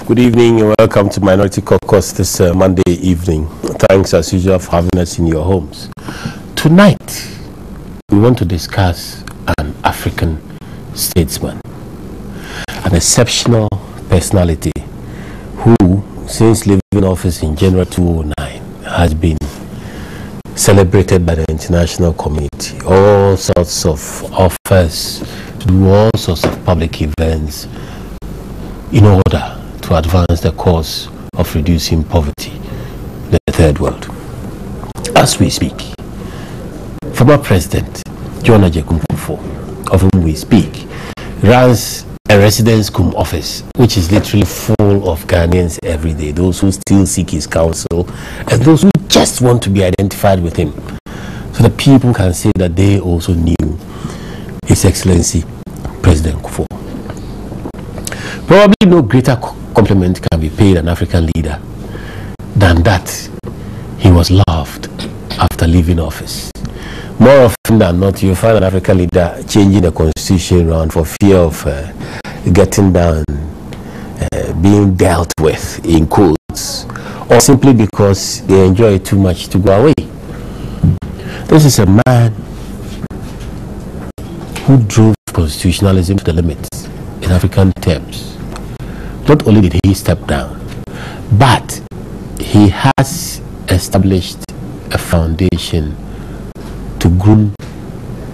Good evening and welcome to Minority Caucus this Monday evening. Thanks as usual for having us in your homes. Tonight, we want to discuss an African statesman, an exceptional personality who, since leaving office in January 2009, has been celebrated by the international community. All sorts of offers to do all sorts of public events in order to advance the cause of reducing poverty in the third world. As we speak, former President John Kufuor, of whom we speak, runs a residence cum office, which is literally full of Ghanaians every day, those who still seek his counsel and those who just want to be identified with him, so that people can say that they also knew His Excellency President Kufuor. Probably no greater compliment can be paid an African leader than that he was loved after leaving office. More often than not, you find an African leader changing the constitution around for fear of getting down, being dealt with, in quotes, or simply because they enjoy it too much to go away. This is a man who drove constitutionalism to the limits in African terms. Not only did he step down, but he has established a foundation to groom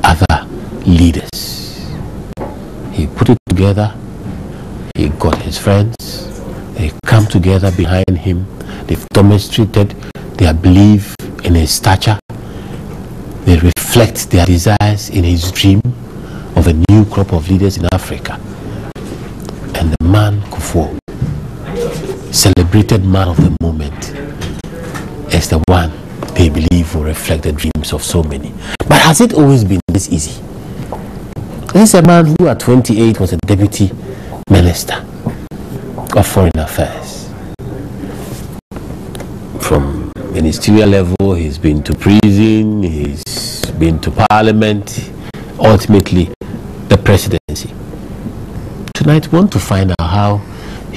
other leaders. He put it together, he got his friends, they come together behind him, they've demonstrated their belief in his stature, they reflect their desires in his dream of a new crop of leaders in Africa. And the man Kufuor, celebrated man of the moment, is the one they believe will reflect the dreams of so many. But has it always been this easy? This is a man who at 28 was a deputy minister of foreign affairs. From ministerial level, he's been to prison, he's been to parliament, ultimately the presidency. Tonight, we want to find out how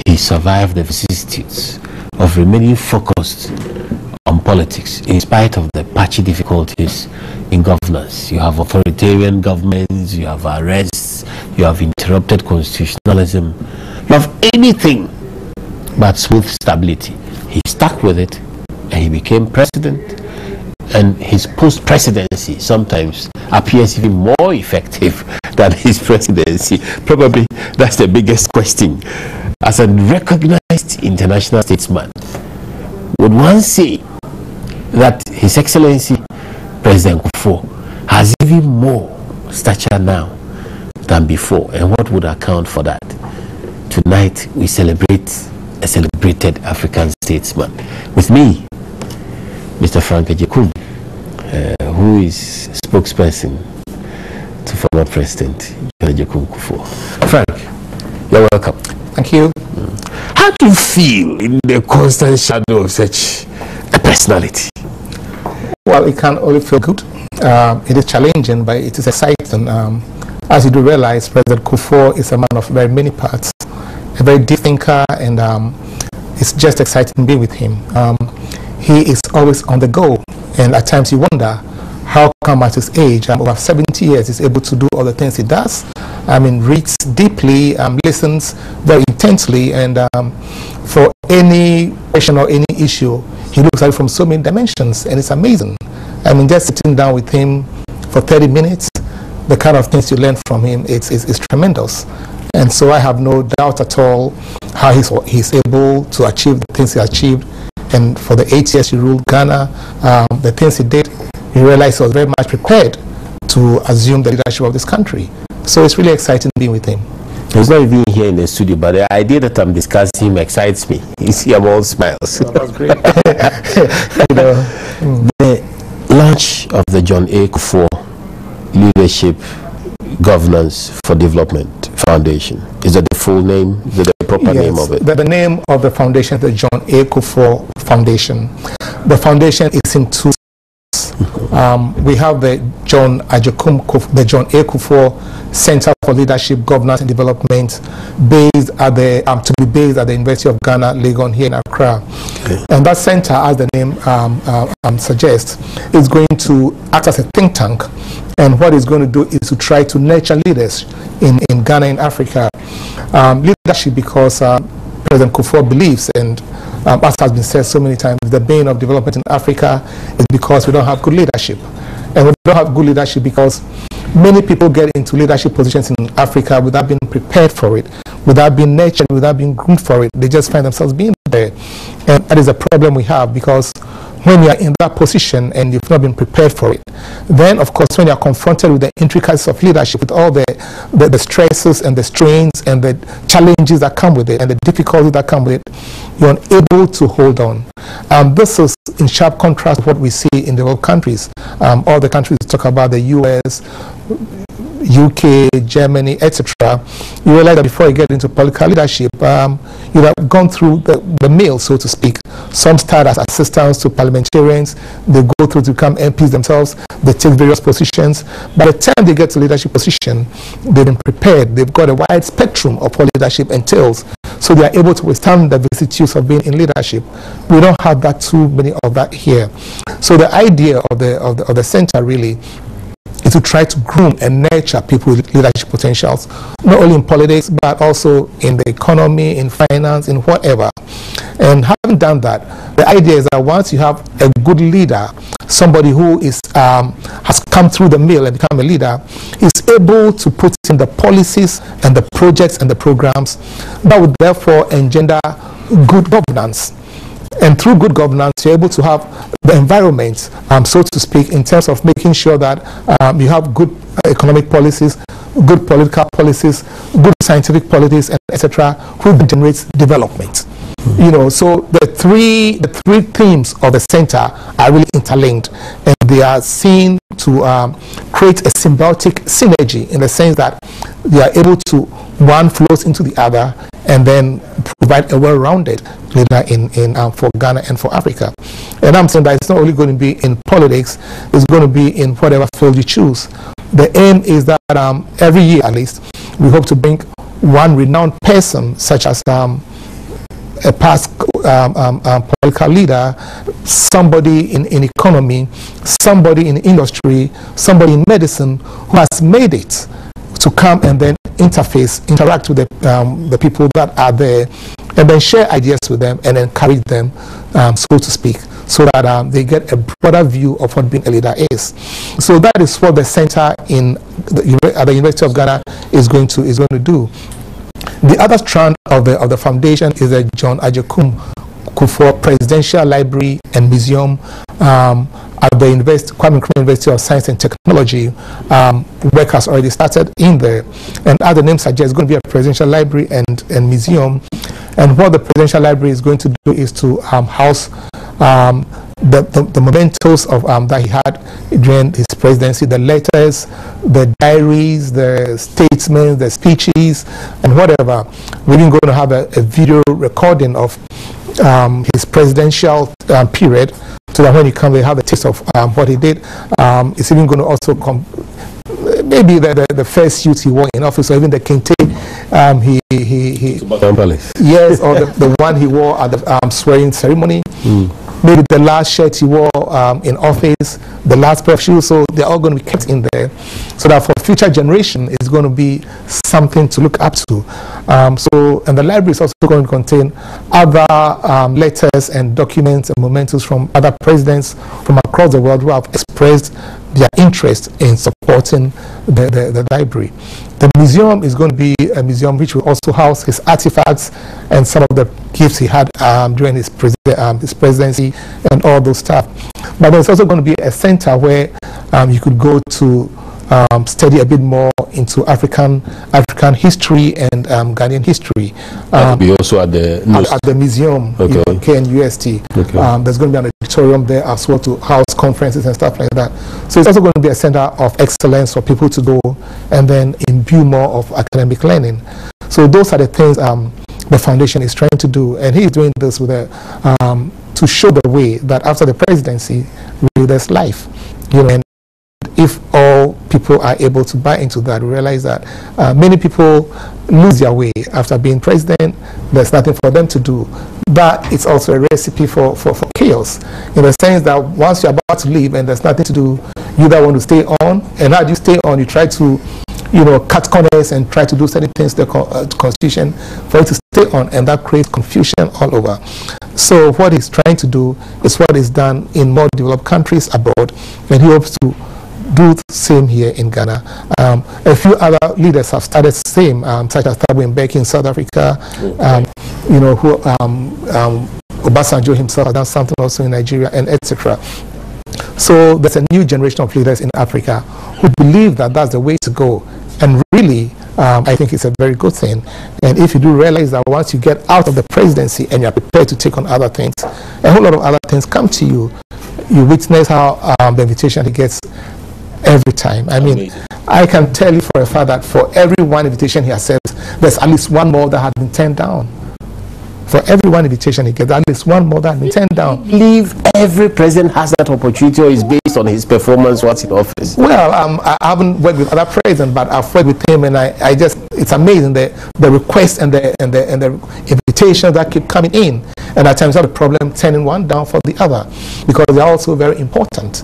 he survived the vicissitudes of remaining focused on politics in spite of the patchy difficulties in governance. You have authoritarian governments, you have arrests, you have interrupted constitutionalism, you have anything but smooth stability. He stuck with it and he became president, and his post-presidency sometimes appears even more effective than his presidency. Probably that's the biggest question. As a recognized international statesman, would one say that His Excellency President Kufuor has even more stature now than before, and what would account for that? Tonight we celebrate a celebrated African statesman. With me, Mr. Frank Ejekum, who is spokesperson to former President John Kufuor. Frank, you're welcome. Thank you. How do you feel in the constant shadow of such a personality? Well, it can only feel good. It is challenging, but it is exciting. As you do realize, President Kufuor is a man of very many parts, a very deep thinker, and it's just exciting being with him. He is always on the go, and at times you wonder how come at his age, over 70 years, he's able to do all the things he does. I mean, reads deeply, listens very intensely, and for any question or any issue, he looks at it from so many dimensions, and it's amazing. I mean, just sitting down with him for 30 minutes, the kind of things you learn from him, it's tremendous. And so I have no doubt at all how he's able to achieve the things he achieved. And for the 8 years he ruled Ghana, the things he did, he realized he was very much prepared to assume the leadership of this country. So it's really exciting being with him. He's not even here in the studio, but the idea that I'm discussing him excites me. You see, I'm all smiles. Oh, that's great. You know, the launch of the John Kufuor Leadership Governance for Development Foundation. Is that the full name? Is that the proper name of it? The name of the foundation is the John Kufuor Foundation. The foundation is in two. We have the John A. Kufuor Center for Leadership, Governance and Development, based at the to be based at the University of Ghana, Legon, here in Accra. Okay. And that center, as the name suggests, is going to act as a think tank. And what it's going to do is to try to nurture leaders in Ghana and Africa. Leadership, because President Kufuor believes, and as has been said so many times, the bane of development in Africa is because we don't have good leadership. And we don't have good leadership because many people get into leadership positions in Africa without being prepared for it, without being nurtured, without being groomed for it. They just find themselves being there. And that is a problem we have, because when you are in that position and you've not been prepared for it, then of course when you are confronted with the intricacies of leadership, with all the stresses and the strains and the challenges that come with it and the difficulties that come with it, you're unable to hold on. This is in sharp contrast to what we see in the world countries. All the countries talk about, the US, UK, Germany, etc. You realize that before you get into political leadership, you have gone through the mill, so to speak. Some start as assistants to parliamentarians, they go through to become MPs themselves, they take various positions. By the time they get to leadership position, they've been prepared, they've got a wide spectrum of what leadership entails, so they are able to withstand the vicissitudes of being in leadership. We don't have that, too many of that here. So the idea of the center really is to try to groom and nurture people with leadership potentials, not only in politics, but also in the economy, in finance, in whatever. And having done that, the idea is that once you have a good leader, somebody who is has come through the mill and become a leader, is able to put in the policies and the projects and the programs that would therefore engender good governance. And through good governance, you're able to have the environment, so to speak, in terms of making sure that you have good economic policies, good political policies, good scientific policies, and etc., who generates development. You know, so the three themes of the center are really interlinked, and they are seen to create a symbiotic synergy, in the sense that they are able to, one flows into the other, and then provide a well-rounded leader for Ghana and for Africa. And I'm saying that it's not only going to be in politics, it's going to be in whatever field you choose. The aim is that every year at least, we hope to bring one renowned person, such as a past political leader, somebody in economy, somebody in industry, somebody in medicine, who has made it to come and then interact with the people that are there, and then share ideas with them and encourage them, so to speak, so that they get a broader view of what being a leader is. So that is what the center at the University of Ghana is going to do. The other strand of the foundation is the John A. Kufuor Presidential Library and Museum at the Kwame Nkrumah University of Science and Technology. Work has already started in there, and as the name suggests, it's going to be a presidential library and museum. And what the presidential library is going to do is to house the mementos of that he had during his presidency, the letters, the diaries, the statements, the speeches, and whatever. We're even going to have a video recording of his presidential period, so that when you come, they have a taste of what he did. It's even going to also maybe the first suit he wore in office, or even the kente yes, or the one he wore at the swearing ceremony. Maybe the last shirt he wore in office, the last pair of shoes. So they're all going to be kept in there, so that for future generation, it's going to be something to look up to. And the library is also going to contain other letters and documents and mementos from other presidents from across the world who have expressed their interest in supporting the library. The museum is going to be a museum which will also house his artifacts and some of the gifts he had during his presidency and all those stuff. But there's also going to be a center where you could go to study a bit more into African history and Ghanaian history. That will be also at the museum, okay. KNUST. Okay. There's going to be an auditorium there as well to house conferences and stuff like that. So it's also going to be a center of excellence for people to go and then imbue more of academic learning. So those are the things the foundation is trying to do, and he's doing this with to show the way that after the presidency, there's life. And if all people are able to buy into that, we realize that many people lose their way after being president. There's nothing for them to do. But it's also a recipe for chaos, in the sense that once you're about to leave and there's nothing to do, you either want to stay on, and how do you stay on? You try to cut corners and try to do certain things to the Constitution for it to stay on, and that creates confusion all over. So what he's trying to do is what is done in more developed countries abroad, and he hopes to do the same here in Ghana. A few other leaders have started the same, such as Thabo Mbeki in South Africa, Obasanjo himself has done something also in Nigeria, and etc. So there's a new generation of leaders in Africa who believe that that's the way to go. And really, I think it's a very good thing. And if you do realize that once you get out of the presidency and you're prepared to take on other things, a whole lot of other things come to you. You witness how the invitation he gets every time. I mean, amazing. I can tell you for a fact that for every one invitation he accepts, there's at least one more that has been turned down. For every one invitation he gets, at least one more that has been turned down. I believe every president has that opportunity, or is based on his performance once in office? Well, I haven't worked with other presidents, but I've worked with him, and I just, it's amazing the requests and the invitations that keep coming in. And at times I have a problem turning one down for the other, because they're also very important.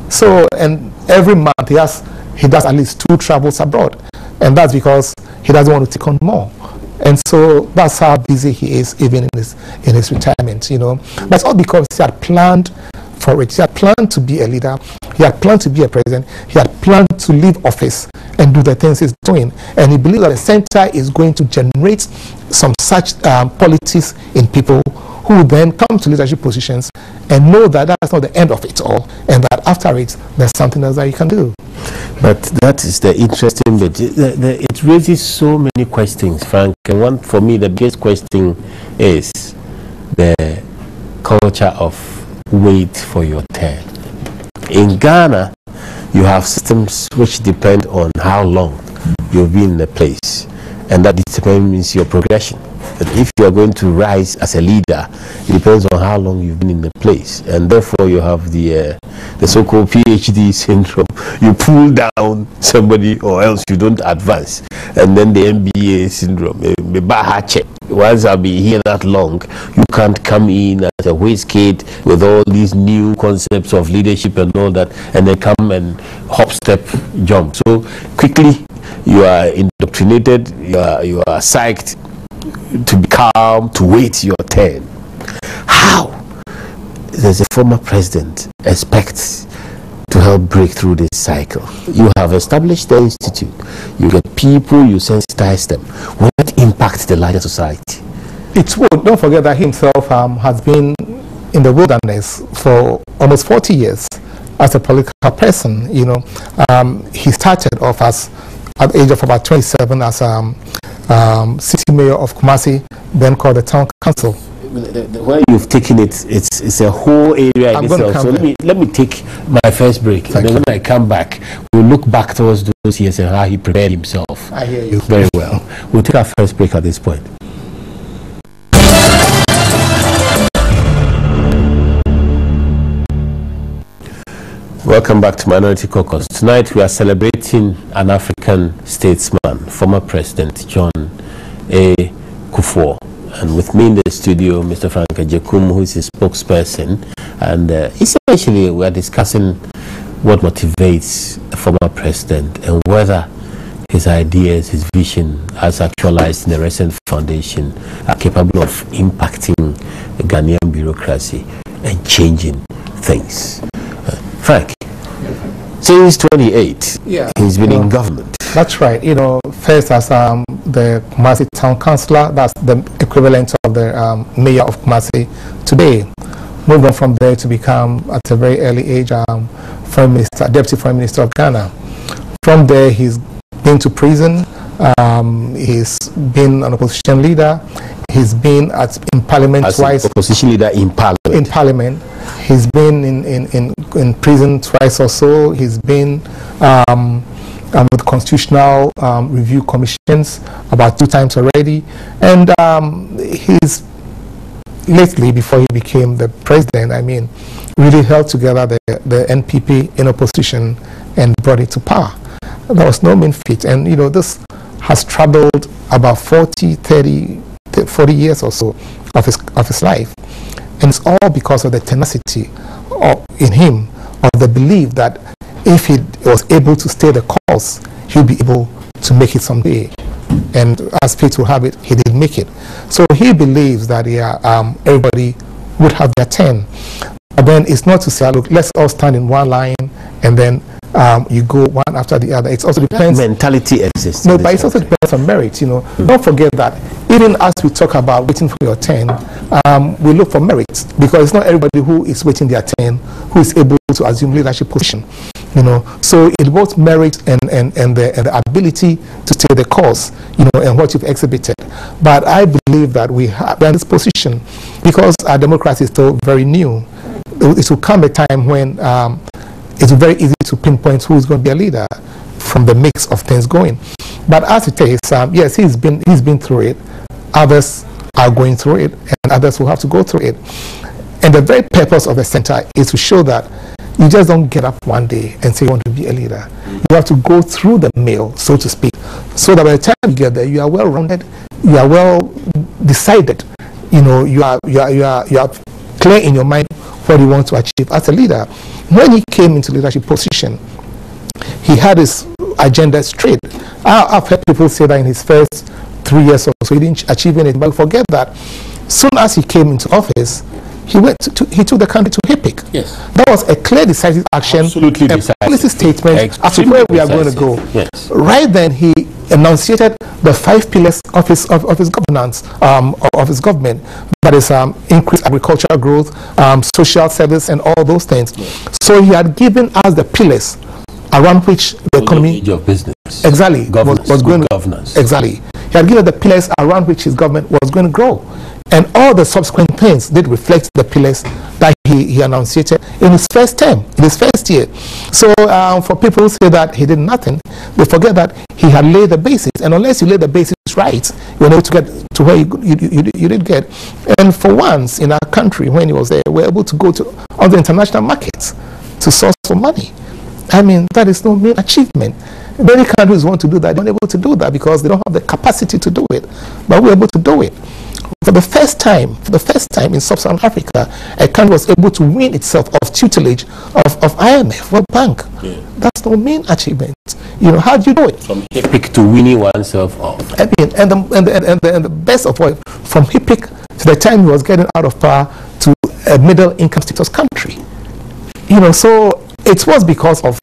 So, and every month he does at least 2 travels abroad, and that's because he doesn't want to take on more. And so that's how busy he is, even in his retirement, But it's all because he had planned for it. He had planned to be a leader. He had planned to be a president. He had planned to leave office and do the things he's doing. And he believes that the center is going to generate some such qualities in people who then come to leadership positions and know that that's not the end of it all, and that after it, there's something else that you can do. But that is the interesting bit. It raises so many questions, Frank. And one, for me, the biggest question is the culture of wait for your turn. In Ghana, you have systems which depend on how long you've been in a place, and that determines your progression. But if you are going to rise as a leader, it depends on how long you've been in the place, and therefore you have the so-called PhD syndrome. You pull down somebody, or else you don't advance, and then the MBA syndrome. Once I'll be here that long, you can't come in as a whiz kid with all these new concepts of leadership and all that, and then come and hop, step, jump. So quickly you are indoctrinated, you are psyched to be calm, to wait your turn. How does a former president expect to help break through this cycle? You have established the institute, you get people, you sensitize them. Will that impact the larger society? It would. Don't forget that he himself has been in the wilderness for almost 40 years as a political person. He started off at the age of about 27 as city mayor of Kumasi, then called the town council. Where you've taken it, it's a whole area in itself. So let me take my first break, and then when I come back, we'll look back towards those years and how he prepared himself. I hear you. Very well. We'll take our first break at this point. Welcome back to Minority Caucus. Tonight we are celebrating an African statesman, former President John A. Kufuor. And with me in the studio, Mr. Frank Ajekum, who is his spokesperson. And essentially we are discussing what motivates a former president and whether his ideas, his vision, as actualized in the recent foundation, are capable of impacting the Ghanaian bureaucracy and changing things. Frank, since 28, he's been in government. That's right. First as the Kumasi town councillor, that's the equivalent of the mayor of Kumasi today. Moved on from there to become, at a very early age, Deputy Prime Minister of Ghana. From there, he's been to prison. He's been an opposition leader. He's been in Parliament twice. Opposition leader in Parliament. In Parliament. He's been in prison twice or so. He's been with constitutional review commissions about 2 times already. And he's lately, before he became the president, I mean, really held together the NPP in opposition and brought it to power. That was no mean feat. And, you know, this has traveled about 40 years or so of his life. And it's all because of the tenacity in him, of the belief that if he was able to stay the course, he'll be able to make it someday. And as fate will have it, he did make it. So he believes that everybody would have their turn. But then it's not to say, look, let's all stand in one line and then you go one after the other. It also depends. That mentality exists. No, but it also depends on merit. You know, don't forget that even as we talk about waiting for your turn, we look for merit, because it's not everybody who is waiting their turn who is able to assume leadership position. You know, so it both merit and the ability to stay the course, you know, and what you've exhibited. But I believe that we're in this position because our democracy is still very new. It will come a time when it's very easy to pinpoint who is going to be a leader from the mix of things going. But as it is, yes, he's been through it. Others are going through it, and others will have to go through it. And the very purpose of the center is to show that you just don't get up one day and say you want to be a leader. You have to go through the mill, so to speak, so that by the time you get there, you are well-rounded, you are well decided. You know, you are clear in your mind what you want to achieve as a leader. When he came into leadership position, he had his agenda straight. I've heard people say that in his first 3 years or so he didn't achieve anything, but forget that. Soon as he came into office, he took the country to HIPIC. Yes. That was a clear, decisive action, absolutely a decisive policy statement as to where we are going to go. Yes. Right then, he enunciated the 5 pillars of his governance, of his government. That is increased agricultural growth, social service, and all those things. Yes. So he had given us the pillars around which the economy of business exactly was going to governance. Exactly. He had given the pillars around which his government was going to grow. And all the subsequent things did reflect the pillars that he enunciated in his first term, in his first year. So for people who say that he did nothing, they forget that he had laid the basis. And unless you lay the basis right, you're able to get to where you did get. And for once in our country, when he was there, we were able to go to other international markets to source for money. I mean, that is no mean achievement. Many countries want to do that. They're not able to do that because they don't have the capacity to do it. But we're able to do it. For the first time in Sub-Saharan Africa, a country was able to win itself of tutelage of IMF, World Bank. Yeah. That's no mean achievement. You know, how do you do it? From HIPIC to winning oneself off. I mean, and the best of all, from HIPIC to the time he was getting out of power to a middle-income status country. You know, so it was because of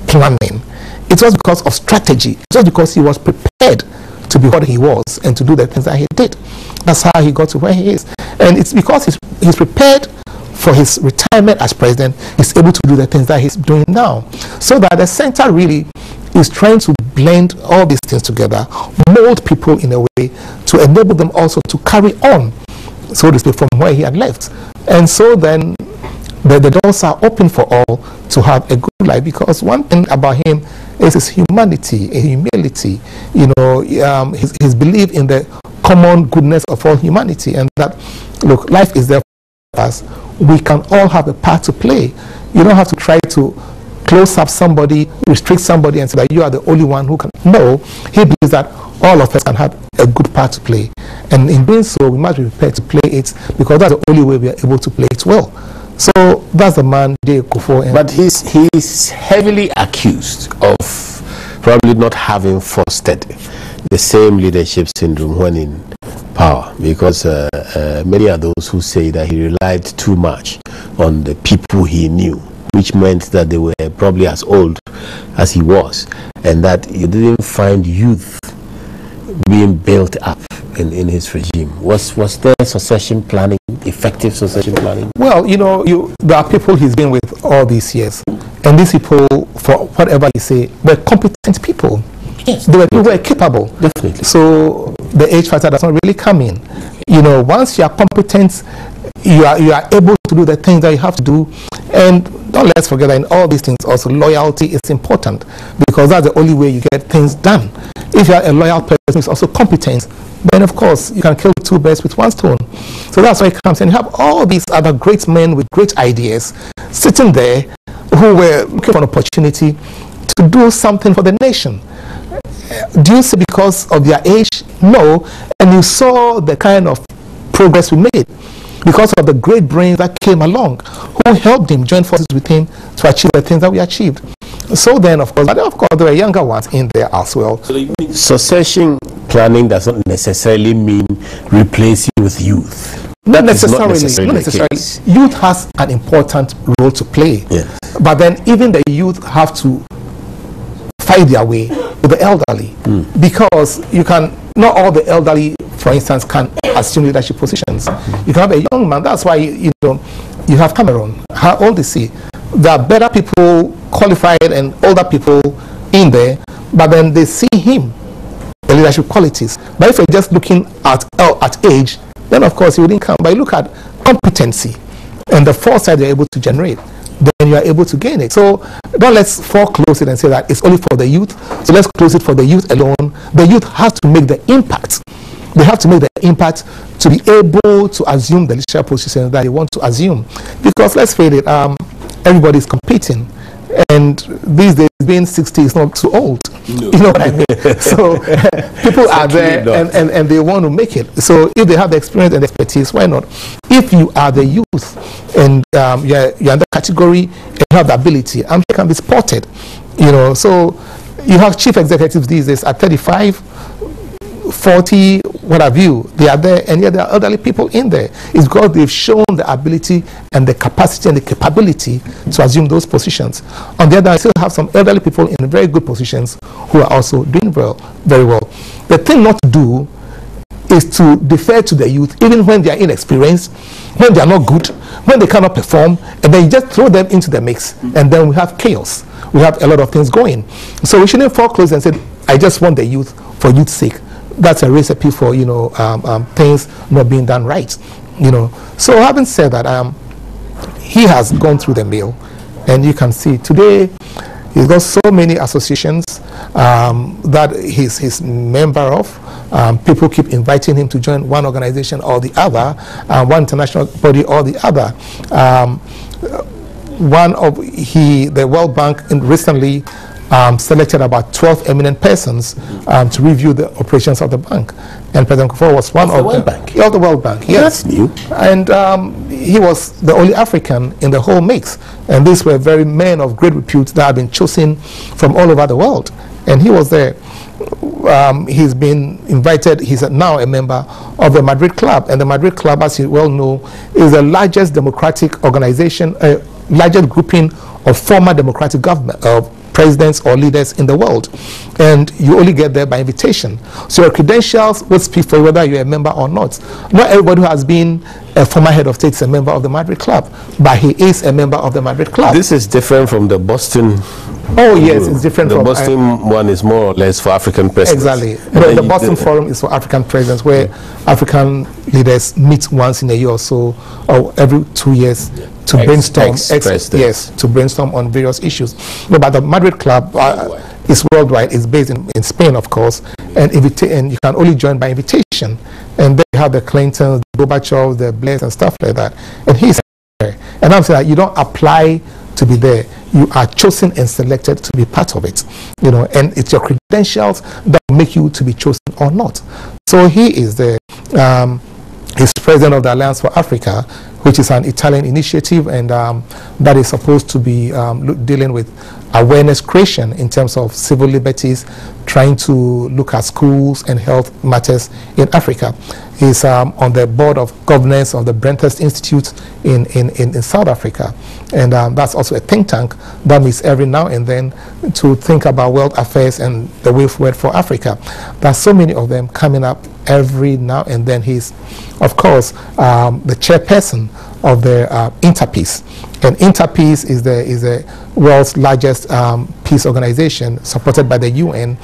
planning. It was because of strategy. It was because he was prepared to be what he was and to do the things that he did. That's how he got to where he is. And it's because he's prepared for his retirement as president, he's able to do the things that he's doing now. So that the center really is trying to blend all these things together, mold people in a way to enable them also to carry on, so to speak, from where he had left. And so then the doors are open for all to have a good life, because one thing about him is his humanity, humility, you know, his belief in the common goodness of all humanity, and that, look, life is there for us. We can all have a part to play. You don't have to try to close up somebody, restrict somebody, and say that you are the only one who can. No, he believes that all of us can have a good part to play. And in doing so, we must be prepared to play it, because that's the only way we are able to play it well. So that's the man, J. Kufuor. But he's heavily accused of probably not having fostered the same leadership syndrome when in power, because many are those who say that he relied too much on the people he knew, which meant that they were probably as old as he was, and that you didn't find youth being built up in his regime. Was there succession planning, effective succession planning? Well, you know, there are people he's been with all these years, and these people, for whatever you say, were competent people. Yes, they were people who were capable. Definitely. So the age factor does not really come in. You know, once you are competent, you are able to do the things that you have to do. And don't let's forget that in all these things also loyalty is important, because that's the only way you get things done. If you are a loyal person who's also competent, then of course you can kill two birds with one stone. So that's why it comes. And you have all these other great men with great ideas sitting there who were looking for an opportunity to do something for the nation. Do you see because of their age? No. And you saw the kind of progress we made because of the great brains that came along who helped him join forces with him to achieve the things that we achieved. So then, of course, there were younger ones in there as well. So you mean succession planning does not necessarily mean replacing with youth? Not necessarily. Youth has an important role to play. Yes. But then even the youth have to fight their way with the elderly. Because you can, not all the elderly, for instance, can assume leadership positions. You can have a young man. That's why, you have Cameron. How old is he? There are better people, qualified and older people in there, but then they see him, the leadership qualities. But if you're just looking at age, then of course you wouldn't come. But you look at competency and the foresight you're able to generate, then you are able to gain it. So don't let's foreclose it and say that it's only for the youth. So let's close it for the youth alone. The youth has to make the impact. They have to make the impact to be able to assume the leadership position that they want to assume. Because let's face it, everybody's competing. And these days, being 60 is not too old. No. You know what I mean? So people are there and they want to make it. So if they have the experience and expertise, why not? If you are the youth and you're in the category and you have the ability, and they can be spotted. So you have chief executives these days at 35, 40, what have you, they are there, and yet there are elderly people in there. It's because they've shown the ability and the capacity and the capability to assume those positions. On the other hand, I still have some elderly people in very good positions who are also doing very well. The thing not to do is to defer to the youth, even when they are inexperienced, when they are not good, when they cannot perform, and then you just throw them into the mix, and then we have chaos. We have a lot of things going. So we shouldn't foreclose and say, I just want the youth for youth's sake. That's a recipe for things not being done right. So having said that, he has gone through the mill, and you can see today he's got so many associations that he's member of. People keep inviting him to join one organization or the other, one international body or the other. The World Bank recently selected about 12 eminent persons to review the operations of the bank, and President Kufuor was one of the World Bank. Yeah, the World Bank. Yes, that's new. And he was the only African in the whole mix, and these were very men of great repute that have been chosen from all over the world, and he was there. He's been invited. He's now a member of the Madrid Club, and the Madrid Club, as you well know, is the largest democratic organization, largest grouping of former democratic government presidents or leaders in the world, and you only get there by invitation. So your credentials would speak for whether you're a member or not. Not everybody who has been a former head of state is a member of the Madrid Club, but he is a member of the Madrid Club. This is different from the Boston. Oh yes, it's different. The from Boston one is more or less for African presidents. Exactly. The Boston Forum is for African presidents, where African leaders meet once in a year or so, or every 2 years, to brainstorm. To brainstorm on various issues. No, but the Madrid Club is worldwide. It's based in Spain, of course, and you can only join by invitation. And they have the Clintons, the Gorbachev, the Blairs, and stuff like that. And he's there. And I'm saying that you don't apply to be there. You are chosen and selected to be part of it, and it's your credentials that make you to be chosen or not. So he is the he's president of the Alliance for Africa, which is an Italian initiative, and that is supposed to be dealing with awareness creation in terms of civil liberties, trying to look at schools and health matters in Africa. He's on the board of governance of the Brenthurst Institute in South Africa, and that's also a think tank that meets every now and then to think about world affairs and the way forward for Africa. There's so many of them coming up every now and then. He's, of course, the chairperson of the Interpeace, and Interpeace is the world's largest peace organization supported by the UN.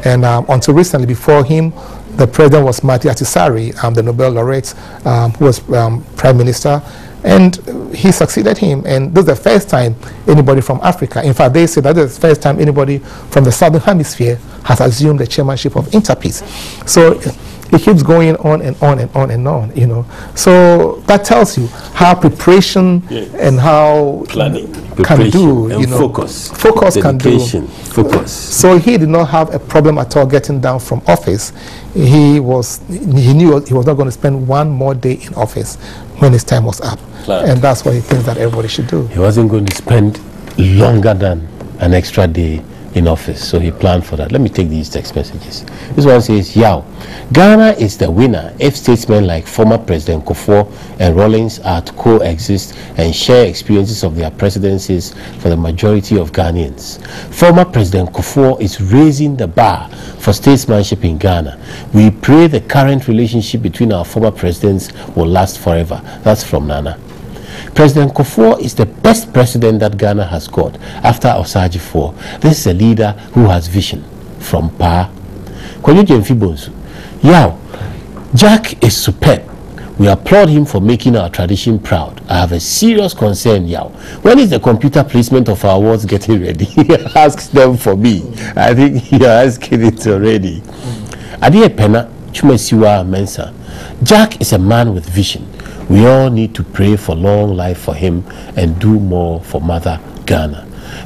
And until recently, before him, the president was Atta-adoosi, the Nobel laureate, who was prime minister. And he succeeded him, and this is the first time anybody from Africa, in fact they say that is the first time anybody from the Southern Hemisphere has assumed the chairmanship of Interpeace. So it keeps going on and on and on and on, you know. So that tells you how preparation and how planning can do, and you know. Focus can do. Focus. So he did not have a problem at all getting down from office. He knew he was not going to spend one more day in office when his time was up. And that's what he thinks that everybody should do. He wasn't going to spend longer than an extra day in office, so he planned for that. Let me take these text messages. This one says, Yao, Ghana is the winner if statesmen like former President Kufuor and Rawlings are to coexist and share experiences of their presidencies for the majority of Ghanaians. Former President Kufuor is raising the bar for statesmanship in Ghana. We pray the current relationship between our former presidents will last forever. That's from Nana. President Kufuor is the best president that Ghana has got after Osagyefo. This is a leader who has vision. From Pa. Yao, Jack is superb. We applaud him for making our tradition proud. I have a serious concern, Yao. When is the computer placement of our awards getting ready? He asks them for me. I think you're asking it already. Adie Pena, Chumesiwa Mensa. Jack is a man with vision. We all need to pray for long life for him and do more for Mother Ghana.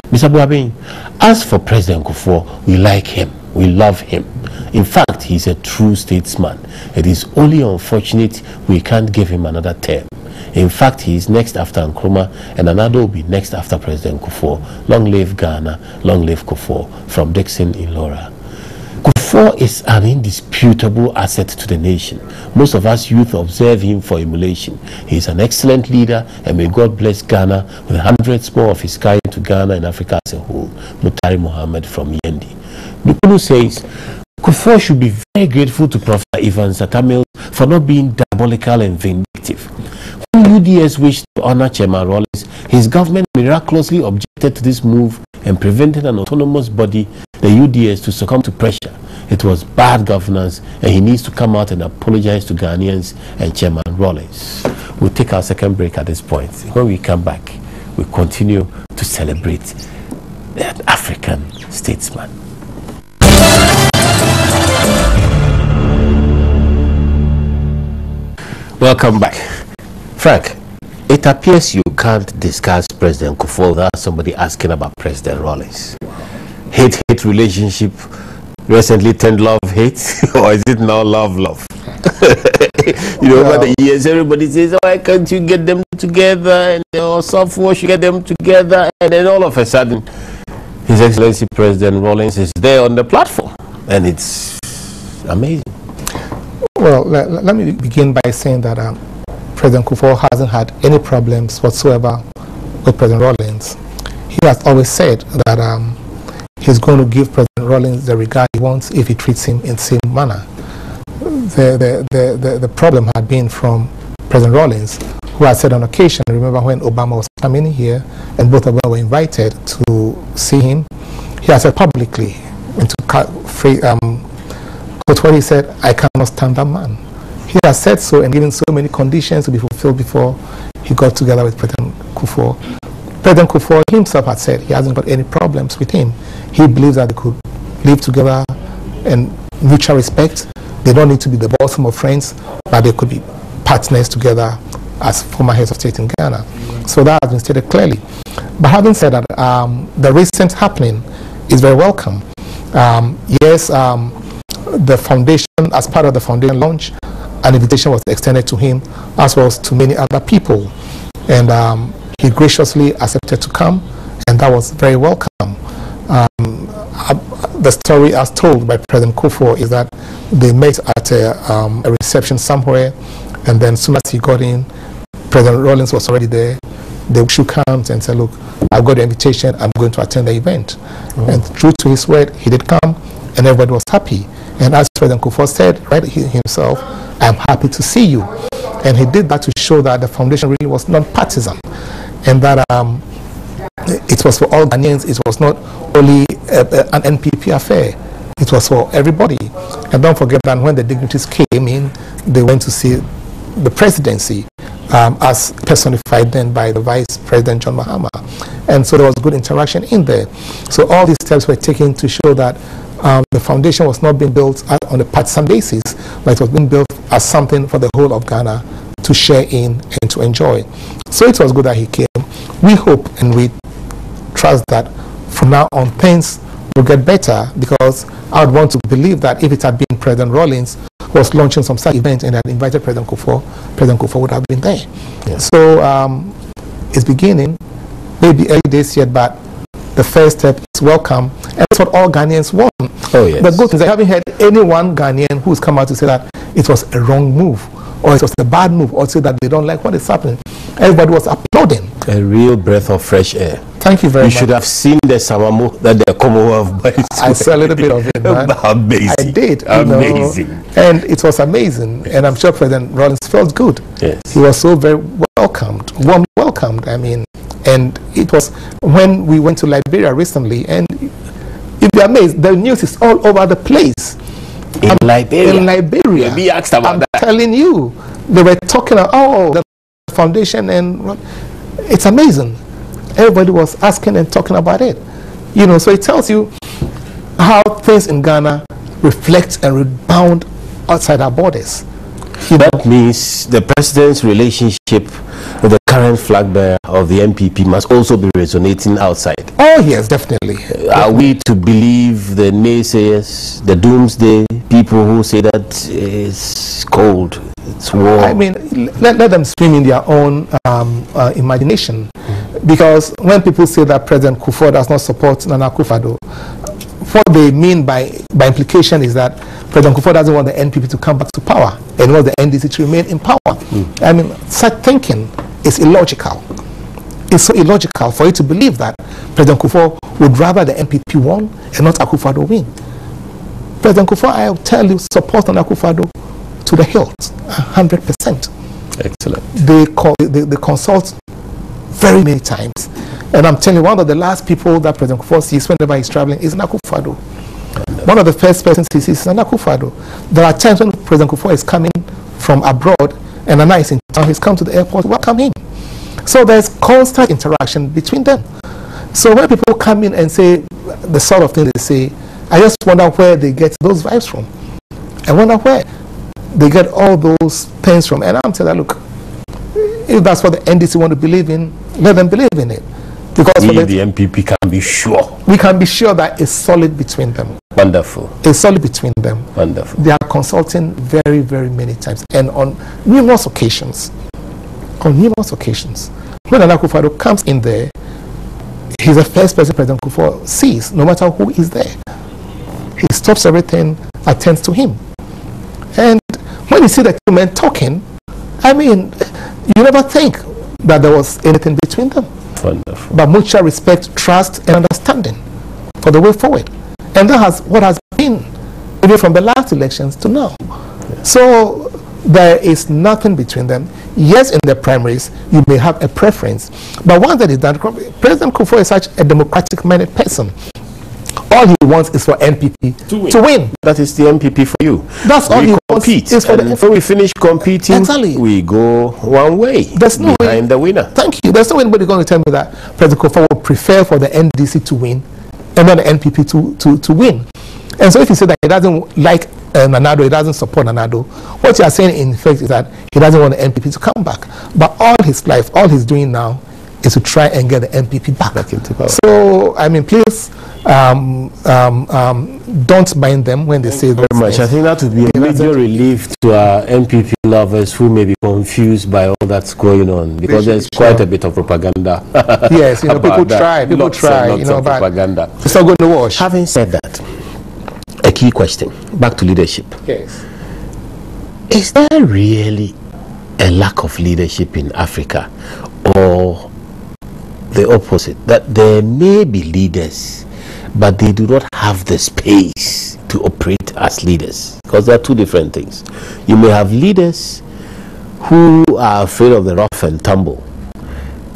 Mr. Buabin, as for President Kufuor, we like him. We love him. In fact, he's a true statesman. It is only unfortunate we can't give him another term. In fact, he is next after Nkrumah, and another will be next after President Kufuor. Long live Ghana, long live Kufuor. From Dixon in Laura. Kufuor is an indisputable asset to the nation. Most of us youth observe him for emulation. He is an excellent leader, and may God bless Ghana with hundreds more of his kind to Ghana and Africa as a whole. Mutari Mohammed from Yendi. Dukulu says, Kufuor should be very grateful to Professor Ivan Satamil for not being diabolical and vindictive. When UDS wished to honor Chairman Rawlings, his government miraculously objected to this move and prevented an autonomous body, the UDS, to succumb to pressure. It was bad governance, and he needs to come out and apologize to Ghanaians and Chairman Rawlings. We'll take our second break at this point. When we come back, we continue to celebrate that African statesman. Welcome back. Frank, it appears you can't discuss President Kufuor without somebody asking about President Rawlings. Hate-hate relationship recently turned love-hate, or is it now love-love? You know, over the years, everybody says, why can't you get them together? And software should get them together. And then all of a sudden, His Excellency President Rawlings is there on the platform. And it's amazing. Well, let me begin by saying that President Kufuor hasn't had any problems whatsoever with President Rawlings. He has always said that he's going to give President Rawlings the regard he wants if he treats him in the same manner. The problem had been from President Rawlings, who had said on occasion, remember when Obama was coming here and both of them were invited to see him, he had said publicly, but what he said, I cannot stand that man. He has said so and given so many conditions to be fulfilled before he got together with President Kufuor. President Kufuor himself had said he hasn't got any problems with him. He believes that they could live together in mutual respect. They don't need to be the bosom of friends, but they could be partners together as former heads of state in Ghana. So that has been stated clearly. But having said that, the recent happening is very welcome. Yes, the foundation, as part of the foundation launch, an invitation was extended to him as well as to many other people, and he graciously accepted to come, and that was very welcome. The story as told by President Kufuor is that they met at a reception somewhere, and then as soon as he got in, President Rawlings was already there. They shook hands and said, look, I've got the invitation, I'm going to attend the event. And true to his word, he did come, and everybody was happy. And as President Kufuor said, right himself, I'm happy to see you. And he did that to show that the foundation really was non-partisan, and that it was for all Ghanaians. It was not only an NPP affair. It was for everybody. And don't forget that when the dignitaries came in, they went to see the presidency as personified then by the Vice President John Mahama. And so there was good interaction in there. So all these steps were taken to show that the foundation was not being built on a partisan basis, but it was being built as something for the whole of Ghana to share in and to enjoy. So it was good that he came. We hope and we trust that from now on things will get better, because I would want to believe that if it had been President Rawlings who was launching some such event and had invited President Kufuor would have been there. Yeah. So it's beginning, maybe early days yet, but the first step is welcome, and that's what all Ghanaians want. Oh, yes. The good thing is I haven't heard any one Ghanaian who's come out to say that it was a wrong move, or it was a bad move, or say that they don't like what is happening. Everybody was applauding. A real breath of fresh air. Thank you very much. You should have seen the Samamu that the Commonwealth boys. I saw a little bit of it, man. Amazing. I did. Amazing. And it was amazing. And I'm sure President Rawlings felt good. Yes. He was so very welcomed, warmly welcomed. I mean, and it was when we went to Liberia recently, and you'd be amazed, the news is all over the place. In Liberia? In Liberia. Be asked about that. I'm telling you, they were talking about, oh, the foundation, and it's amazing. Everybody was asking and talking about it. You know, so it tells you how things in Ghana reflect and rebound outside our borders. That means the president's relationship with the current flag bearer of the NPP must also be resonating outside. Oh yes, definitely. Are we to believe the naysayers, the doomsday people who say that it's cold, it's war? I mean, let them swim in their own imagination. Because when people say that President Kufuor does not support Nana Akufo-Addo, what they mean by implication is that President Kufuor doesn't want the NPP to come back to power and wants the NDC to remain in power. I mean, such thinking is illogical. It's so illogical for you to believe that President Kufuor would rather the NPP won and not Akufo-Addo win. President Kufuor, I'll tell you, supports Nana Akufo-Addo to the hilt, 100%. Excellent. They consult very many times. And I'm telling you, one of the last people that President Kufuor sees whenever he's traveling is Nana Akufo-Addo. One of the first persons he sees is Nana Akufo-Addo. There are times when President Kufuor is coming from abroad and Nana is in town, he's come to the airport to welcome him. So there's constant interaction between them. So when people come in and say the sort of thing they say, I just wonder where they get those vibes from. I wonder where they get all those things from. And I'm telling you, look, if that's what the NDC want to believe in, let them believe in it. Because we, the NPP, can be sure. We can be sure that it's solid between them. Wonderful. It's solid between them. Wonderful. They are consulting very, very many times and on numerous occasions. On numerous occasions. When Nana Akufo-Addo comes in there, he's the first person President Kufuor sees, no matter who is there. He stops everything, attends to him. And when you see the two men talking, I mean, you never think that there was anything between them. Wonderful. But mutual respect, trust, and understanding for the way forward. And that has what has been even from the last elections to now. Yeah. So there is nothing between them. Yes, in the primaries, you may have a preference. But once that is done, President Kufuor is such a democratic-minded person. All he wants is for NPP to win. That is the NPP for you. That's all he wants. Is for and when we finish competing, exactly, we go one way. There's no behind the winner. Thank you. There's no anybody going to tell me that President Kufuor would prefer for the NDC to win and not the NPP to win. And so if you say that he doesn't like Nanado, he doesn't support Nanado, what you are saying in effect is that he doesn't want the NPP to come back. But all his life, all he's doing now is to try and get the NPP back into power. So, I mean, please don't mind them when they say very much. I think that would be a major relief to our NPP lovers who may be confused by all that's going on, because there's quite a bit of propaganda. Yes, you know, people try, you know, but propaganda. It's not going to wash. Having said that, a key question, back to leadership. Yes. Is there really a lack of leadership in Africa, or the opposite, that there may be leaders but they do not have the space to operate as leaders? Because there are two different things. You may have leaders who are afraid of the rough and tumble.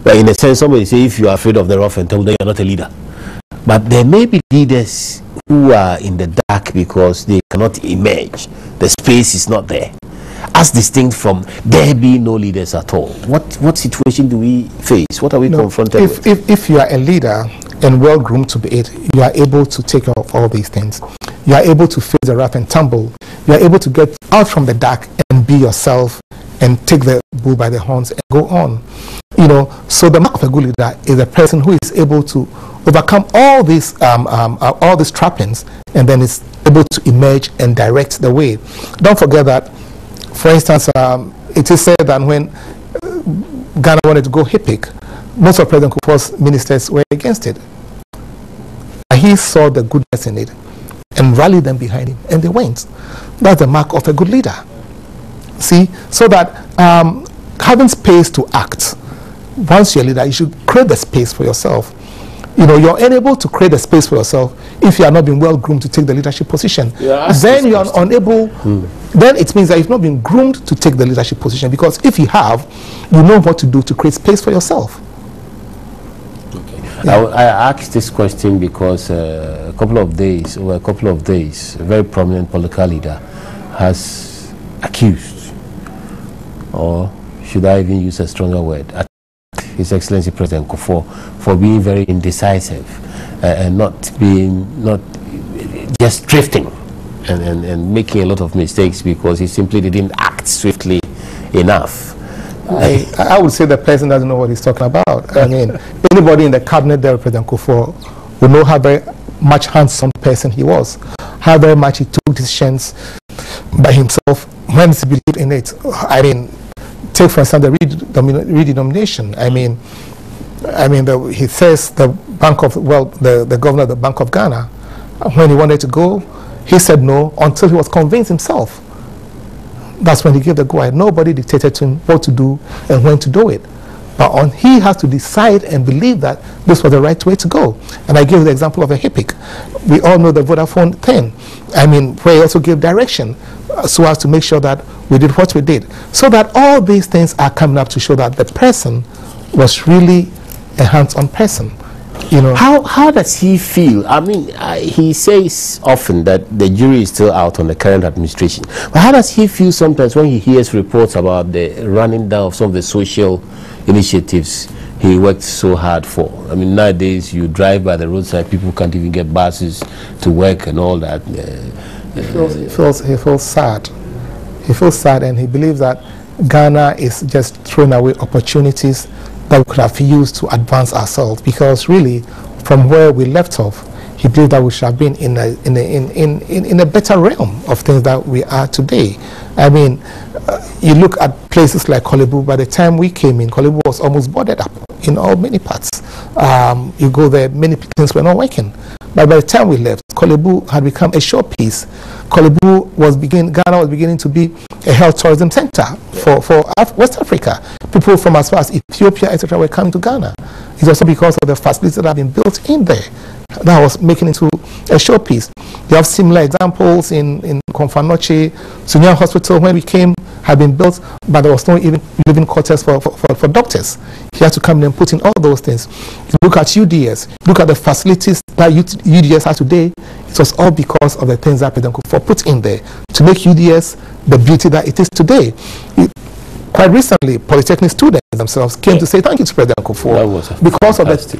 But in a sense, somebody say if you are afraid of the rough and tumble, then you're not a leader. But there may be leaders who are in the dark because they cannot emerge. The space is not there. as distinct from there being no leaders at all? What situation do we face? What are we confronted with? If you are a leader and well groomed to be it, you are able to take care of all these things. You are able to face the rough and tumble. You are able to get out from the dark and be yourself and take the bull by the horns and go on. You know, so the mark of a good leader is a person who is able to overcome all these trappings and then is able to emerge and direct the way. Don't forget that, for instance, it is said that when Ghana wanted to go HIPIC, most of President Kufuor's ministers were against it. He saw the goodness in it and rallied them behind him, and they went. That's the mark of a good leader. See, so that having space to act. Once you're a leader, you should create the space for yourself. You know, you're unable to create the space for yourself if you are not being well groomed to take the leadership position. Then you are unable. Then it means that you've not been groomed to take the leadership position, because if you have, you know what to do to create space for yourself. Yeah. I asked this question because over a couple of days, a very prominent political leader has accused, or should I even use a stronger word, His Excellency President Kufuor for being very indecisive and not just drifting and making a lot of mistakes because he simply didn't act swiftly enough. I would say the president doesn't know what he's talking about. I mean, anybody in the cabinet there, President Kufuor, would know how very much hands-on person he was, how very much he took decisions by himself when he believed in it. I mean, take for instance the redenomination. He says the governor of the Bank of Ghana, when he wanted to go, he said no until he was convinced himself. That's when he gave the go-ahead. Nobody dictated to him what to do and when to do it. But he has to decide and believe that this was the right way to go. And I gave the example of a HIPIC. We all know the Vodafone thing. I mean, where he also gave direction so as to make sure that we did what we did. So that all these things are coming up to show that the person was really a hands-on person. You know, how does he feel? I mean, he says often that the jury is still out on the current administration. But how does he feel sometimes when he hears reports about the running down of some of the social initiatives he worked so hard for? I mean, nowadays you drive by the roadside, people can't even get buses to work and all that. He feels sad. He feels sad, and he believes that Ghana is just throwing away opportunities that we could have used to advance ourselves, because really from where we left off, he believed that we should have been in a better realm of things that we are today. I mean, you look at places like Kolebu. By the time we came in, Kolebu was almost boarded up in many parts. You go there, many things were not working. But by the time we left, Kolebu had become a showpiece. Kolebu Ghana was beginning to be a health tourism center for West Africa. People from as far as Ethiopia, etc., were coming to Ghana. It's also because of the facilities that have been built in there that was making it into a showpiece. You have similar examples in Konfanoche. Sunya Hospital, when we came, had been built, but there was no even living quarters for doctors. He had to come in and put in all those things. You look at UDS, look at the facilities that UDS has today. It was all because of the things that President Kufuor put in there to make UDS the beauty that it is today. Quite recently, Polytechnic students themselves came to say thank you to President Kufuor because of the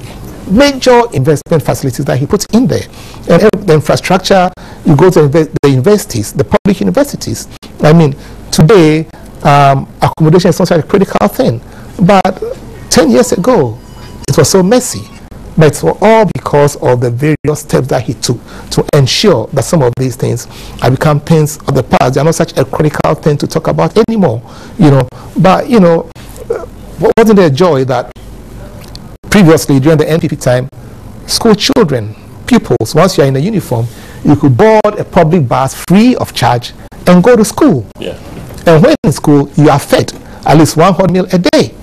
major investment facilities that he put in there. And the infrastructure, you go to the universities, the public universities. I mean, today, accommodation is not such a critical thing. But 10 years ago, it was so messy. But it's all because of the various steps that he took to ensure that some of these things have become things of the past. They are not such a critical thing to talk about anymore. You know, but you know, wasn't there a joy that previously during the NPP time, school children, pupils, once you are in a uniform, you could board a public bus free of charge and go to school. Yeah. And when in school, you are fed at least one hot meal a day.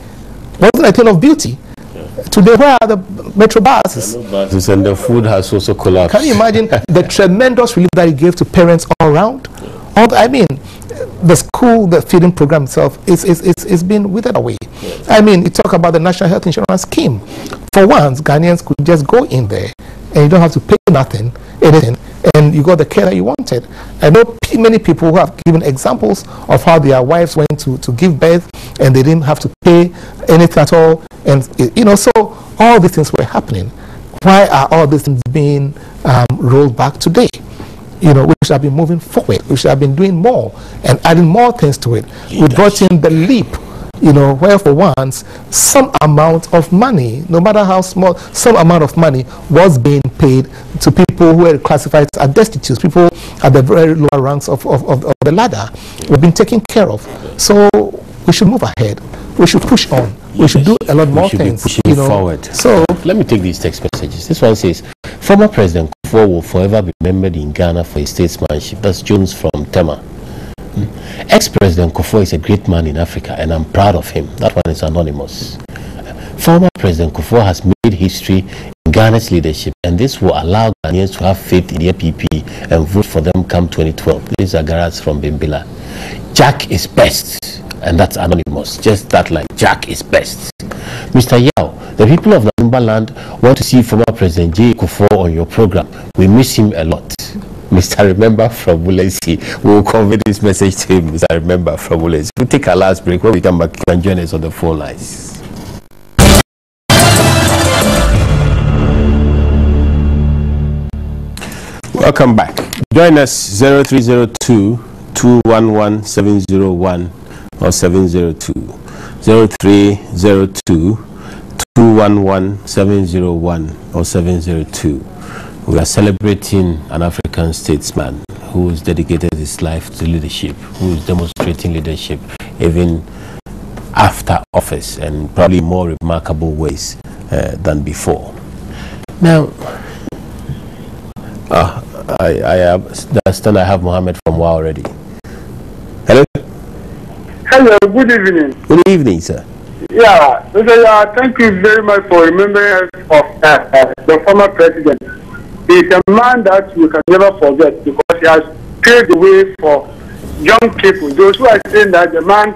Wasn't a thing of beauty? Today, where are the metro buses? And the food has also collapsed. Can you imagine the tremendous relief that he gave to parents all around? I mean, the school, the feeding program itself is been withered away. I mean, you talk about the National Health Insurance Scheme. For once, Ghanaians could just go in there and you don't have to pay nothing, anything, and you got the care that you wanted. I know many people who have given examples of how their wives went to give birth and they didn't have to pay anything at all, and you know, so all these things were happening. Why are all these things being rolled back today? You know, we should have been moving forward. We should have been doing more and adding more things to it. We brought in the leap, you know, where for once some amount of money, no matter how small, some amount of money was being paid to people who were classified as destitute, people at the very lower ranks of the ladder. We've been taken care of. So we should move ahead. We should push on. We should do a lot more things. Pushing you know, forward. So let me take these text messages. This one says, former President Kufuor will forever be remembered in Ghana for his statesmanship. That's Jones from Tema. Ex-President Kufuor is a great man in Africa, and I'm proud of him. That one is anonymous. Former President Kufuor has made history in Ghana's leadership, and this will allow Ghanaians to have faith in the APP and vote for them come 2012. These are Garats from Bimbila. Jack is best, and that's anonymous. Just that line, Jack is best. Mr. Yao, the people of Namumba land want to see former President J. Kufuor on your program. We miss him a lot. Mr. Remember from Wulensi. We will convey this message to him, Mr. Remember from Wulensi. We'll take our last break. When we come back, you can join us on the phone lines. Welcome back. Join us 0302 211 701 or 702. 0302 211 701 or 702. We are celebrating an African statesman who has dedicated his life to leadership, who is demonstrating leadership even after office, and probably more remarkable ways than before. Now, I understand I have Mohammed from WA already. Hello? Hello, good evening. Good evening, sir. Yeah, thank you very much for remembering us of the former president. He's a man that we can never forget because he has paved the way for young people. Those who are saying that the man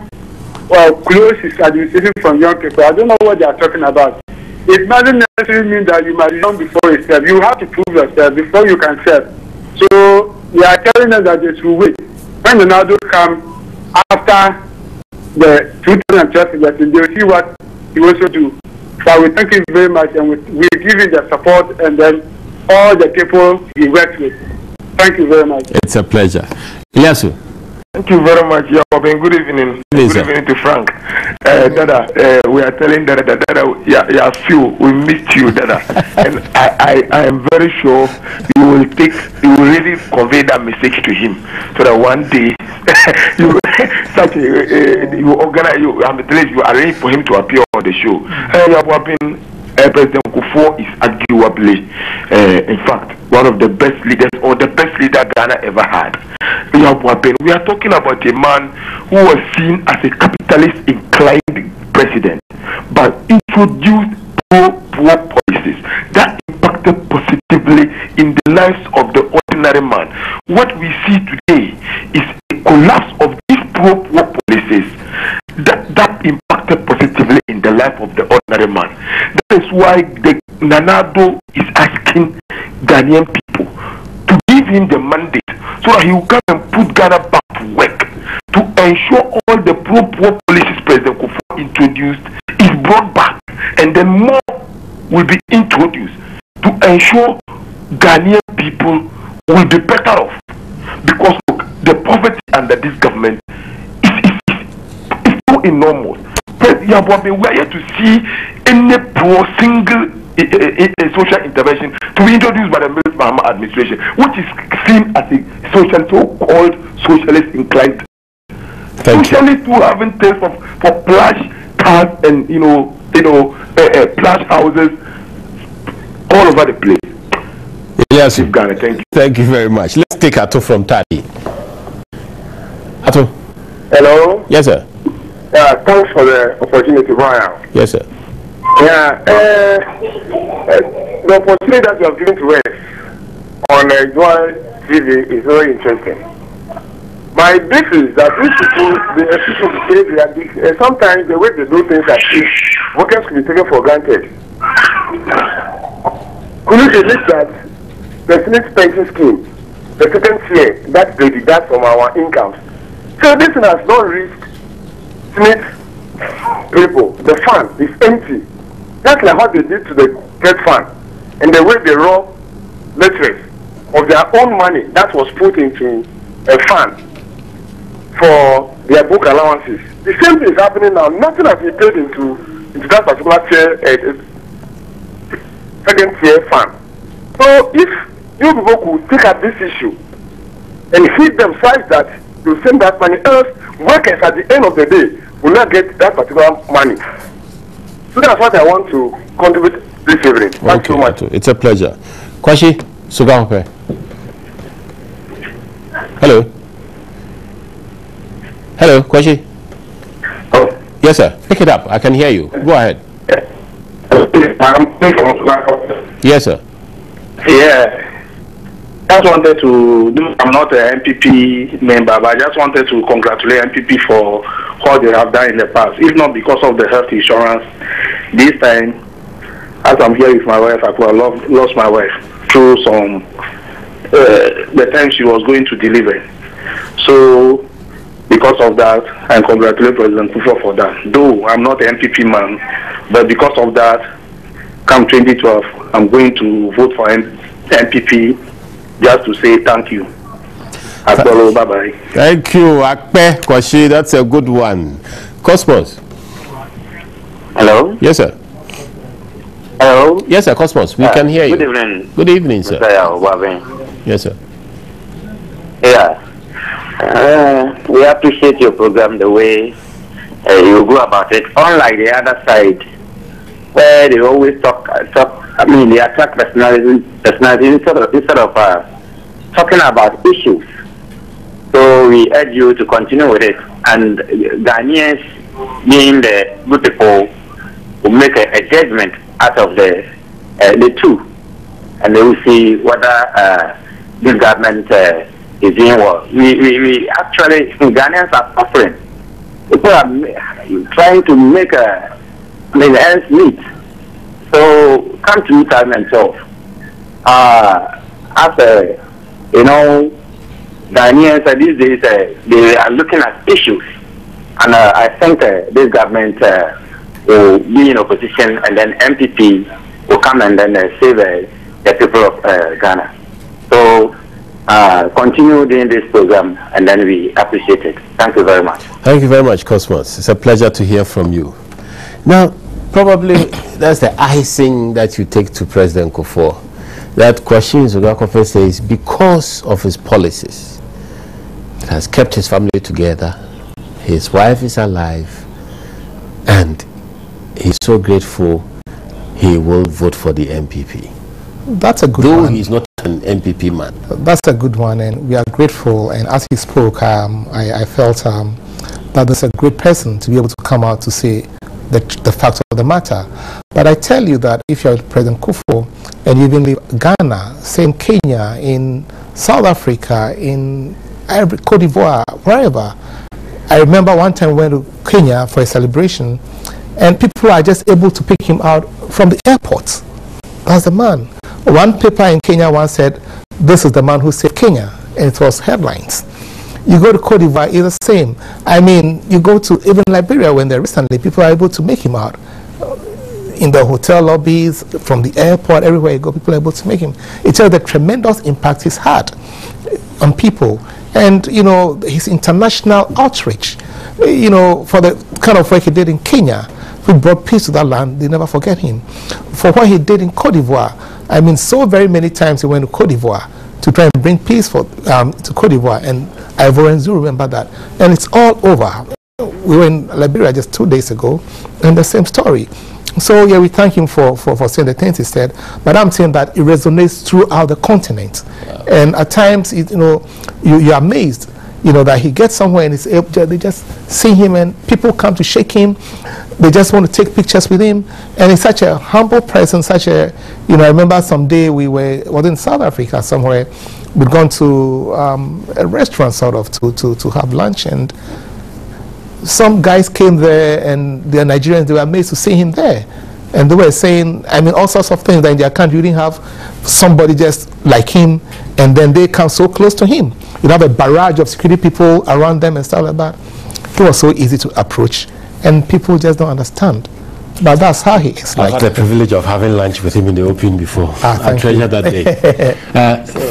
closed his administration from young people, I don't know what they are talking about. It doesn't necessarily mean that you must be young before you serve. You have to prove yourself before you can serve. So they are telling us that they should wait. When Ronaldo comes after the 2012 election, they will see what he wants to do. So we thank him very much, and we give him the support, and then all the people he works with. Thank you very much. It's a pleasure. Ilyasu. Thank you very much, Robin. Good evening. Good evening to Frank. Dada, we are telling Dada, yeah, few, we missed you, Dada. And I am very sure you will really convey that message to him, so that one day you organize, you arrange for him to appear on the show. President Kufuor is arguably, in fact, one of the best leaders, or the best leader Ghana ever had. We are talking about a man who was seen as a capitalist-inclined president, but introduced pro-poor policies that impacted positively in the lives of the ordinary man. What we see today is a collapse of these pro-poor policies that impacted positively in the life of the ordinary man. That is why the Nanado is asking Ghanaian people to give him the mandate so that he will come and put Ghana back to work to ensure all the pro-poor policies President Kufuor introduced is brought back, and then more will be introduced to ensure Ghanaian people will be better off. Because look, the poverty under this government is so enormous. We are yet to see any single social intervention to be introduced by the Mills Mahama administration, which is seen as a so-called socialist inclined. Socialists who haven't taste for plush cars and plush houses all over the place. Yes, Ghana, thank you. Thank you very much. Let's take Ato from Tadi. Ato. Hello. Yes, sir. Thanks for the opportunity, Brian. Yes, sir. Yeah, the opportunity that you have given to us on Joy TV is very interesting. My belief is that these people, sometimes the way they do things like this, workers can be taken for granted. Could you admit that President's pension scheme, the second tier that they deduct from our incomes. So this has not reached Smith people. The fund is empty. That's like what they did to the debt fund, and the way they rob literates of their own money that was put into a fund for their book allowances. The same thing is happening now. Nothing has been paid into that particular tier, second tier fund. So if you people could take up this issue and hit them such that you send that money, else workers at the end of the day will not get that particular money. So that's what I want to contribute this evening. Thank you so much. It's a pleasure. Kwashi Sugahope. Hello. Hello, Kwashi. Oh. Yes, sir. Pick it up. I can hear you. Go ahead. Yes, sir. Yeah. Just wanted to do. I'm not an MPP member, but I just wanted to congratulate MPP for what they have done in the past. If not because of the health insurance, this time, as I'm here with my wife, I could have lost my wife through some the time she was going to deliver. So, because of that, I congratulate President Kufuor for that. Though I'm not an MPP man, but because of that, come 2012, I'm going to vote for MPP. Just to say thank you. Bye-bye. Thank you, Akpe Kwashi. That's a good one. Cosmos. Hello? Yes, sir. Hello? Yes, sir, Cosmos. We can hear you. Good evening. Good evening, sir. Yes, sir. Yeah. We appreciate your program, the way you go about it. Unlike the other side, where they always talk. I mean, they attack personality instead of talking about issues. So we urge you to continue with it. And Ghanaians, being the good people, will make a judgment out of the two, and they will see whether this government is doing well. We actually, Ghanaians are suffering. People are trying to make ends meet. So come to 2012. After Ghanaians these days they are looking at issues, and I think this government will be in opposition, and then MPP will come and then save the people of Ghana. So continue doing this program, and then we appreciate it. Thank you very much. Thank you very much, Cosmos. It's a pleasure to hear from you. Now, probably that's the icing that you take to President Kufuor. That question Zugakofe says because of his policies, it has kept his family together, his wife is alive, and he's so grateful he will vote for the MPP. That's a good one. Though he's not an MPP man. That's a good one, and we are grateful. And as he spoke, I felt that there's a great person to be able to come out to say the facts of the matter. But I tell you that if you're President Kufuor and you even leave Ghana, say in Kenya, in South Africa, in Cote d'Ivoire, wherever. I remember one time we went to Kenya for a celebration, and people are just able to pick him out from the airport. That's the man. One paper in Kenya once said, "This is the man who saved Kenya," and it was headlines. You go to Cote d'Ivoire, it's the same. I mean, you go to even Liberia when they're recently, people are able to make him out. In the hotel lobbies, from the airport, everywhere you go, people are able to make him. It tells the tremendous impact he's had on people. And, you know, his international outreach, you know, for the kind of work he did in Kenya, who brought peace to that land, they never forget him. For what he did in Cote d'Ivoire, I mean, so very many times he went to Cote d'Ivoire to try and bring peace to Cote d'Ivoire, and Ivorians do remember that. And it's all over. We were in Liberia just 2 days ago, and the same story. So, yeah, we thank him for saying the things he said, but I'm saying that it resonates throughout the continent. Wow. And at times, you know, you're amazed, you know, that he gets somewhere and they just see him and people come to shake him. They just want to take pictures with him. And he's such a humble person, such a, you know, I remember someday was in South Africa somewhere. We'd gone to a restaurant sort of to have lunch, and some guys came there, and they're Nigerians, they were amazed to see him there. And they were saying, I mean, all sorts of things that in their country you didn't have somebody just like him, and then they come so close to him. You'd have a barrage of security people around them and stuff like that. He was so easy to approach, and people just don't understand. But that's how he is. I had the privilege of having lunch with him in the open before. I treasure that day.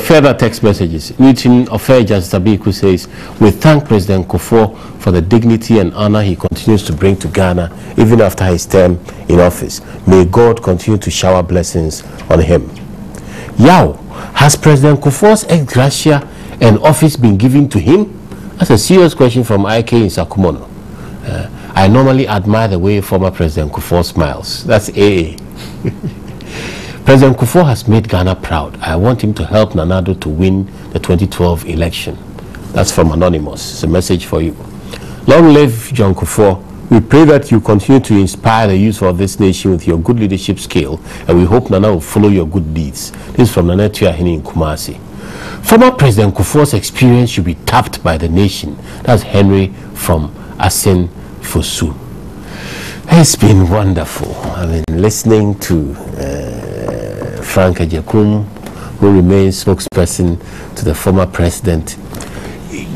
Further text messages. Newton Ofeja Zabiku says, we thank President Kufuor for the dignity and honor he continues to bring to Ghana, even after his term in office. May God continue to shower blessings on him. Yao, has President Kufuor's ex gratia and office been given to him? That's a serious question from IK in Sakumono. I normally admire the way former President Kufuor smiles. That's AA. President Kufuor has made Ghana proud. I want him to help Nana Addo to win the 2012 election. That's from Anonymous. It's a message for you. Long live John Kufuor. We pray that you continue to inspire the youth of this nation with your good leadership skill, and we hope Nana will follow your good deeds. This is from Nana Tuahini in Kumasi. Former President Kufuor's experience should be tapped by the nation. That's Henry from Asin Fosu. It's been wonderful. I mean, listening to Frank Ejekum, who remains spokesperson to the former president,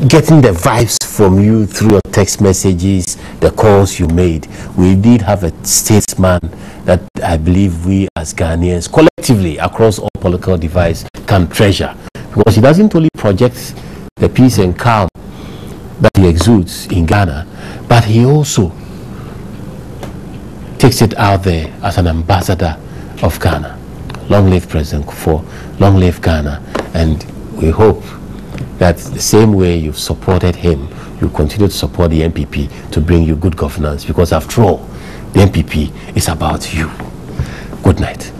getting the vibes from you through your text messages, the calls you made. We did have a statesman that I believe we as Ghanaians collectively across all political divides can treasure, because he doesn't only project the peace and calm that he exudes in Ghana, but he also takes it out there as an ambassador of Ghana. Long live President Kufuor, long live Ghana, and we hope that the same way you've supported him, you continue to support the MPP to bring you good governance, because after all, the MPP is about you. Good night.